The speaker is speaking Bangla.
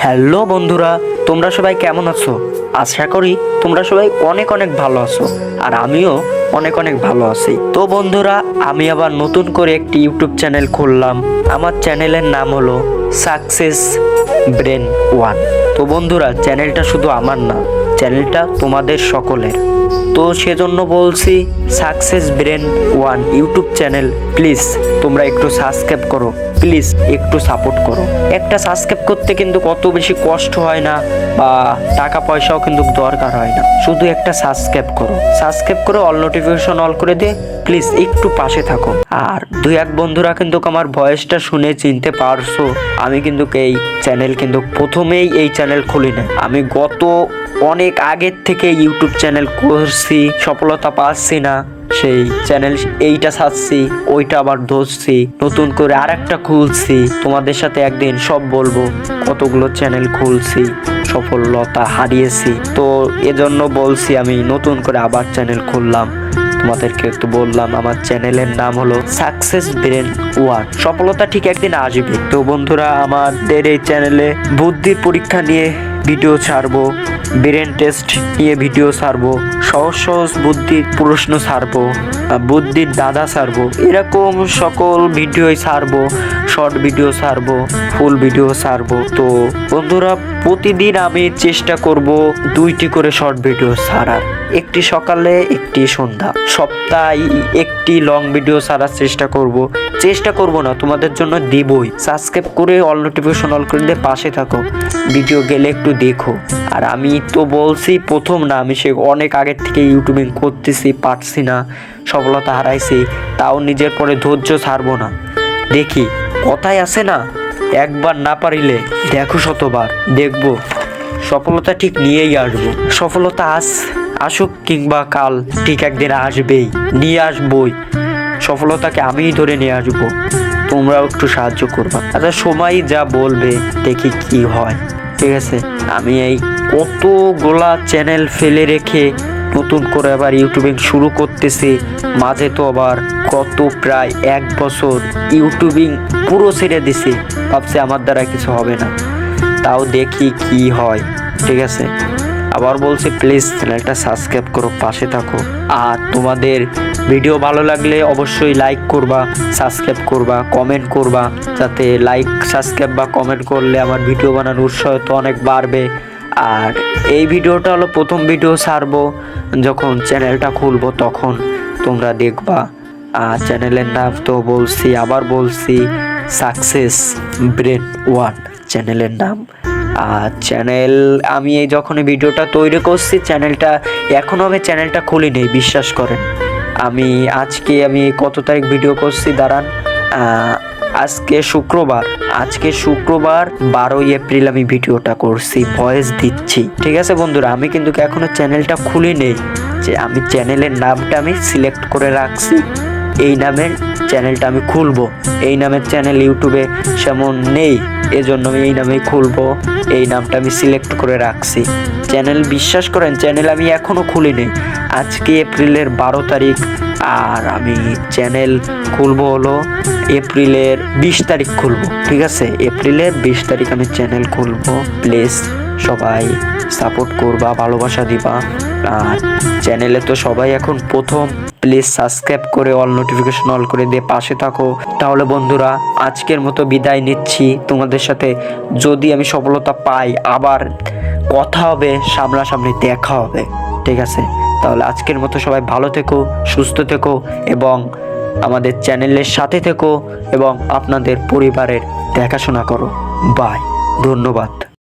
হ্যালো বন্ধুরা, তোমরা সবাই কেমন আছো? আশা করি তোমরা সবাই অনেক অনেক ভালো আছো, আর আমিও অনেক অনেক ভালো আছি। তো বন্ধুরা, আমি আবার নতুন করে একটি ইউটিউব চ্যানেল খুললাম। আমার চ্যানেলের নাম হলো সাকসেস ব্রেন ওয়ান। তো বন্ধুরা, চ্যানেলটা শুধু আমার না, চ্যানেলটা তোমাদের সকলের। তো সেজন্য বলছি, success brain one YouTube channel, please তোমরা একটু সাবস্ক্রাইব করো, প্লিজ একটু সাপোর্ট করো। একটা সাবস্ক্রাইব করতে কিন্তু কত বেশি কষ্ট হয় না, বা টাকা পয়সাও কিন্তু দরকার হয় না। শুধু একটা সাবস্ক্রাইব করো, সাবস্ক্রাইব করে অল নোটিফিকেশন অল করে দিয়ে প্লিজ একটু পাশে থাকো। আর দুই এক বন্ধুরা কিন্তু আমার ভয়েসটা শুনে চিনতে পারছো, আমি কিন্তু এই চ্যানেল কিন্তু প্রথমেই এই চ্যানেল খুলি না। আমি গত অনেক আগের থেকে ইউটিউব চ্যানেল করছি, সফলতা পাচ্ছি না, সেই চ্যানেল এইটা ছাড়ছি, ওইটা আবার ধরছি, নতুন করে আর একটা খুলছি। তোমাদের সাথে একদিন সব বলবো কতগুলো চ্যানেল খুলছি, সফলতা হারিয়েছি। তো এজন্য বলছি, আমি নতুন করে আবার চ্যানেল খুললাম। তোমাদেরকে একটু বললাম, আমার চ্যানেলের নাম হলো সাকসেস ব্রেন ওয়ান। সফলতা ঠিক একদিন আসবে। তো বন্ধুরা, আমাদের এই চ্যানেলে বুদ্ধির পরীক্ষা নিয়ে ভিডিও ছাড়বো, ব্রেন টেস্ট নিয়ে ভিডিও ছাড়বো, সহজ সহজ বুদ্ধির প্রশ্ন ছাড়বো, বুদ্ধির দাদা ছাড়বো, এরকম সকল ভিডিওই ছাড়বো। শর্ট ভিডিও ছাড়বো, ফুল ভিডিও ছাড়বো। তো বন্ধুরা, প্রতিদিন আমি চেষ্টা করব 2টি করে শর্ট ভিডিও ছাড়ার, একটি সকালে একটি সন্ধ্যা। সপ্তাহে একটি লং ভিডিও ছাড়ার চেষ্টা করব না, তোমাদের জন্য দিবই। সাবস্ক্রাইব করে অল নোটিফিকেশন অল করে দিয়ে পাশে থাকো, ভিডিও গেলে একটু দেখো। আর আমি তো বলছি প্রথম না, আমি সে অনেক আগের থেকে ইউটিউবিং করতেছি, পারছি না, সফলতা হারাইছি, তাও নিজের পরে ধৈর্য ছাড়বো না। দেখি, কথায় আছে না, একবার না পারিলে দেখো শতবার। দেখবো সফলতা ঠিক নিয়েই আসবো। সফলতা আসুক কিংবা কাল, ঠিক একদিন আসবেই, নিয়ে আসবই। সফলতাকে আমিই ধরে নিয়ে আসবো, তোমরাও একটু সাহায্য করবা। আচ্ছা, সময় যা বলবে, দেখি কি হয়। ঠিক আছে, আমি এই কতগুলা চ্যানেল ফেলে রেখে নতুন করে আবার ইউটিউবিং শুরু করতেছি। মাঝে তো আবার প্রায় 1 বছর ইউটিউবিং পুরো ছেড়ে দিছি, ভাবছি আমার দ্বারা কিছু হবে না, তাও দেখি কি হয়। ঠিক আছে, আবার বলছি, প্লিজ চ্যানেলটা সাবস্ক্রাইব করো, পাশে থাকো। আর তোমাদের ভিডিও ভালো লাগলে অবশ্যই লাইক করবা, সাবস্ক্রাইব করবা, কমেন্ট করবা, যাতে লাইক, সাবস্ক্রাইব বা কমেন্ট করলে আমার ভিডিও বানানোর উৎসাহ তো অনেক বাড়বে। আর এই ভিডিওটা হলো প্রথম ভিডিও ছাড়বো, যখন চ্যানেলটা খুলবো তখন তোমরা দেখবা। আর চ্যানেলের নাম তো আবার বলছি, সাকসেস ব্রেন ওয়ান চ্যানেলের নাম। আর চ্যানেল আমি যখন ভিডিওটা তৈরি করছি, এখনও আমি চ্যানেলটা খুলি নেই, বিশ্বাস করেন। আজকে কত তারিখ ভিডিও করছি, দাঁড়ান, আজকে শুক্রবার 12 এপ্রিল আমি ভিডিওটা করছি, ভয়েস দিচ্ছি। ঠিক আছে বন্ধুরা, আমি কিন্তু এখনো চ্যানেলটা খুলি নেই, যে আমি চ্যানেলের নামটা আমি সিলেক্ট করে রাখছি, এই নামের চ্যানেলটা আমি খুলবো। এই নামের চ্যানেল ইউটিউবে সেমন নেই, এজন্য আমি এই নামেই খুলবো, এই নামটা আমি সিলেক্ট করে রাখছি। চ্যানেল, বিশ্বাস করেন, চ্যানেল আমি এখনো খুলি নেই। আজকে এপ্রিলের 12 তারিখ, আর আমি চ্যানেল খুলবো হলো এপ্রিলের 20 তারিখ খুলবো। ঠিক আছে, এপ্রিলের 20 তারিখ আমি চ্যানেল খুলবো। প্লিজ সবাই সাপোর্ট করবা, ভালোবাসা দিবা। আর চ্যানেলে তো সবাই এখন প্রথম, প্লিজ সাবস্ক্রাইব করে অল নোটিফিকেশন অল করে দিয়ে পাশে থাকো। তাহলে বন্ধুরা, আজকের মতো বিদায় নিচ্ছি। তোমাদের সাথে যদি আমি সফলতা পাই, আবার কথা হবে, সামনাসামনি দেখা হবে। ঠিক আছে, তাহলে আজকের মতো সবাই ভালো থেকো, সুস্থ থেকো, এবং আমাদের চ্যানেলের সাথে থেকো, এবং আপনাদের পরিবারের দেখাশোনা করো। বাই, ধন্যবাদ।